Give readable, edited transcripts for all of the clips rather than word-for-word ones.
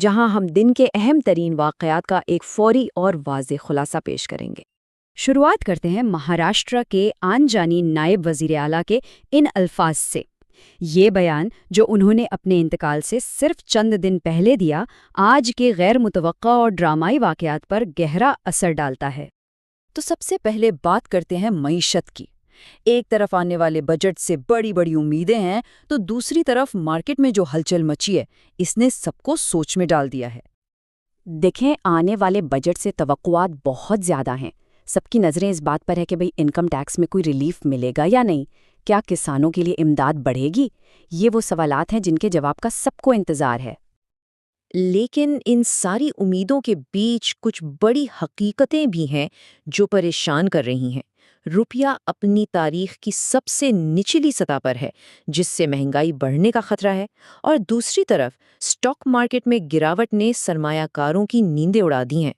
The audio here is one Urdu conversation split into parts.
جہاں ہم دن کے اہم ترین واقعات کا ایک فوری اور واضح خلاصہ پیش کریں گے۔ شروعات کرتے ہیں مہاراشٹر کے آن جانی نائب وزیر اعلیٰ کے ان الفاظ سے۔ یہ بیان جو انہوں نے اپنے انتقال سے صرف چند دن پہلے دیا، آج کے غیر متوقع اور ڈرامائی واقعات پر گہرا اثر ڈالتا ہے۔ تو سب سے پہلے بات کرتے ہیں معیشت کی۔ ایک طرف آنے والے بجٹ سے بڑی بڑی امیدیں ہیں، تو دوسری طرف مارکیٹ میں جو ہلچل مچی ہے، اس نے سب کو سوچ میں ڈال دیا ہے۔ دیکھیں، آنے والے بجٹ سے توقعات بہت زیادہ ہیں۔ سب کی نظریں اس بات پر ہے کہ بھئی انکم ٹیکس میں کوئی ریلیف ملے گا یا نہیں، کیا کسانوں کے لیے امداد بڑھے گی؟ یہ وہ سوالات ہیں جن کے جواب کا سب کو انتظار ہے۔ لیکن ان ساری امیدوں کے بیچ کچھ بڑی حقیقتیں بھی ہیں جو پریشان کر رہی ہیں۔ روپیہ اپنی تاریخ کی سب سے نچلی سطح پر ہے، جس سے مہنگائی بڑھنے کا خطرہ ہے، اور دوسری طرف سٹاک مارکیٹ میں گراوٹ نے سرمایہ کاروں کی نیندیں اڑا دی ہیں۔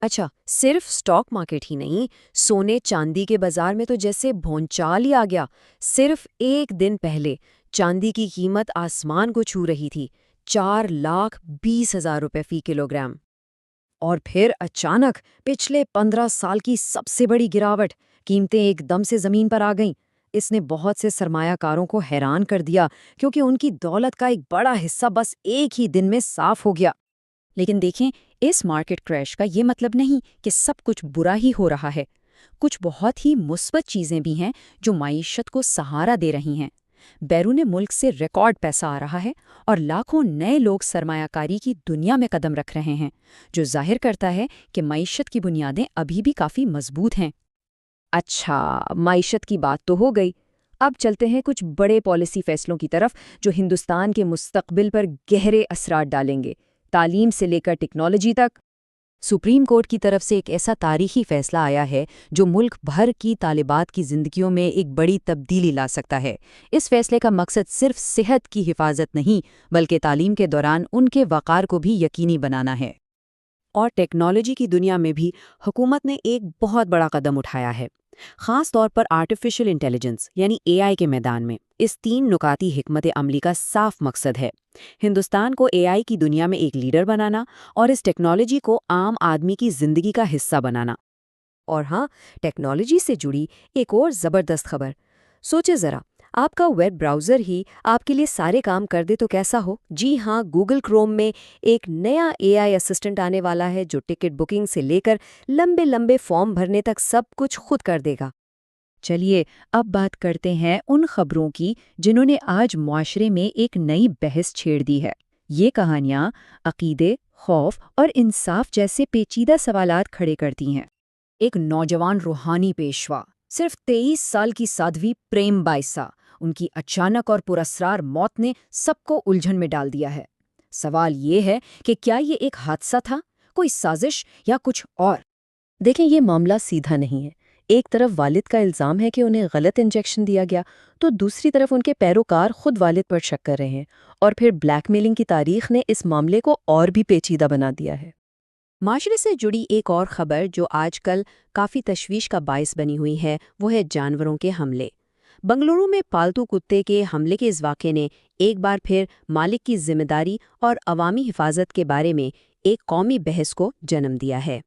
اچھا، صرف سٹاک مارکیٹ ہی نہیں، سونے چاندی کے بازار میں تو جیسے بھونچال ہی آ گیا۔ صرف ایک دن پہلے چاندی کی قیمت آسمان کو چھو رہی تھی، 4,20,000 روپے فی کلو گرام۔ اور پھر اچانک پچھلے 15 سال کی سب سے بڑی گراوٹ، قیمتیں ایک دم سے زمین پر آ گئیں۔ اس نے بہت سے سرمایہ کاروں کو حیران کر دیا، کیونکہ ان کی دولت کا ایک بڑا حصہ بس ایک ہی دن میں صاف ہو گیا۔ لیکن دیکھیں، اس مارکیٹ کریش کا یہ مطلب نہیں کہ سب کچھ برا ہی ہو رہا ہے۔ کچھ بہت ہی مثبت چیزیں بھی ہیں جو معیشت کو سہارا دے رہی ہیں۔ بیرون ملک سے ریکارڈ پیسہ آ رہا ہے، اور لاکھوں نئے لوگ سرمایہ کاری کی دنیا میں قدم رکھ رہے ہیں، جو ظاہر کرتا ہے کہ معیشت کی بنیادیں ابھی بھی کافی مضبوط ہیں۔ اچھا، معیشت کی بات تو ہو گئی۔ اب چلتے ہیں کچھ بڑے پالیسی فیصلوں کی طرف جو ہندوستان کے مستقبل پر گہرے اثرات ڈالیں گے، تعلیم سے لے کر ٹیکنالوجی تک۔ سپریم کورٹ کی طرف سے ایک ایسا تاریخی فیصلہ آیا ہے جو ملک بھر کی طالبات کی زندگیوں میں ایک بڑی تبدیلی لا سکتا ہے۔ اس فیصلے کا مقصد صرف صحت کی حفاظت نہیں، بلکہ تعلیم کے دوران ان کے وقار کو بھی یقینی بنانا ہے۔ اور ٹیکنالوجی کی دنیا میں بھی حکومت نے ایک بہت بڑا قدم اٹھایا ہے، خاص طور پر آرٹیفیشل انٹیلیجنس یعنی AI کے میدان میں۔ اس 3 نکاتی حکمت عملی کا صاف مقصد ہے ہندوستان کو AI کی دنیا میں ایک لیڈر بنانا، اور اس ٹیکنالوجی کو عام آدمی کی زندگی کا حصہ بنانا۔ اور ہاں، ٹیکنالوجی سے جڑی ایک اور زبردست خبر۔ سوچے ذرا، آپ کا ویب براؤزر ہی آپ کے لیے سارے کام کر دے تو کیسا ہو؟ جی ہاں، گوگل کروم میں ایک نیا AI اسسٹنٹ آنے والا ہے جو ٹکٹ بکنگ سے لے کر لمبے لمبے فارم بھرنے تک سب کچھ خود کر دے گا۔ چلیے اب بات کرتے ہیں ان خبروں کی جنہوں نے آج معاشرے میں ایک نئی بحث چھیڑ دی ہے۔ یہ کہانیاں عقیدے، خوف اور انصاف جیسے پیچیدہ سوالات کھڑے کرتی ہیں۔ ایک نوجوان روحانی پیشوا، صرف 23 سال کی سادھوی پریم بائسا، ان کی اچانک اور پراسرار موت نے سب کو الجھن میں ڈال دیا ہے۔ سوال یہ ہے کہ کیا یہ ایک حادثہ تھا، کوئی سازش، یا کچھ اور؟ دیکھیں، یہ معاملہ سیدھا نہیں ہے۔ ایک طرف والد کا الزام ہے کہ انہیں غلط انجیکشن دیا گیا، تو دوسری طرف ان کے پیروکار خود والد پر شک کر رہے ہیں، اور پھر بلیک میلنگ کی تاریخ نے اس معاملے کو اور بھی پیچیدہ بنا دیا ہے۔ معاشرے سے جڑی ایک اور خبر جو آج کل کافی تشویش کا باعث بنی ہوئی ہے، وہ ہے جانوروں کے حملے۔ بنگلورو میں پالتو کتے کے حملے کے اس واقعے نے ایک بار پھر مالک کی ذمہ داری اور عوامی حفاظت کے بارے میں ایک قومی بحث کو جنم دیا ہے۔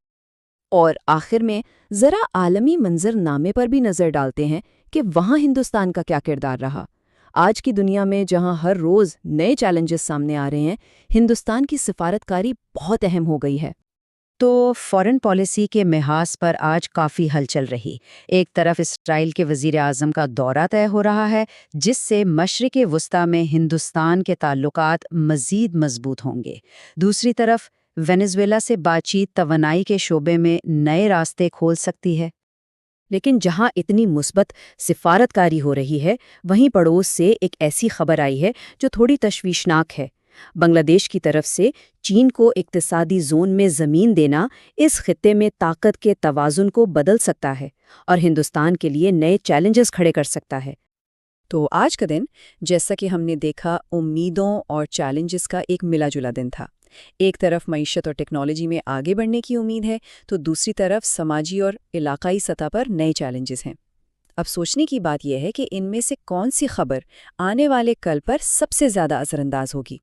اور آخر میں ذرا عالمی منظر نامے پر بھی نظر ڈالتے ہیں کہ وہاں ہندوستان کا کیا کردار رہا۔ آج کی دنیا میں جہاں ہر روز نئے چیلنجز سامنے آ رہے ہیں، ہندوستان کی سفارتکاری بہت اہم ہو گئی ہے۔ تو فارن پالیسی کے محاذ پر آج کافی ہلچل رہی۔ ایک طرف اسرائیل کے وزیر اعظم کا دورہ طے ہو رہا ہے، جس سے مشرق وسطیٰ میں ہندوستان کے تعلقات مزید مضبوط ہوں گے۔ دوسری طرف وینزویلا سے بات چیت توانائی کے شعبے میں نئے راستے کھول سکتی ہے۔ لیکن جہاں اتنی مثبت سفارتکاری ہو رہی ہے، وہیں پڑوس سے ایک ایسی خبر آئی ہے جو تھوڑی تشویشناک ہے۔ بنگلہ دیش کی طرف سے چین کو اقتصادی زون میں زمین دینا اس خطے میں طاقت کے توازن کو بدل سکتا ہے اور ہندوستان کے لیے نئے چیلنجز کھڑے کر سکتا ہے۔ تو آج کا دن، جیسا کہ ہم نے دیکھا، امیدوں اور چیلنجز کا ایک ملا جلا دن تھا۔ ایک طرف معیشت اور ٹیکنالوجی میں آگے بڑھنے کی امید ہے، تو دوسری طرف سماجی اور علاقائی سطح پر نئے چیلنجز ہیں۔ اب سوچنے کی بات یہ ہے کہ ان میں سے کون سی خبر آنے والے کل پر سب سے زیادہ اثر انداز ہوگی۔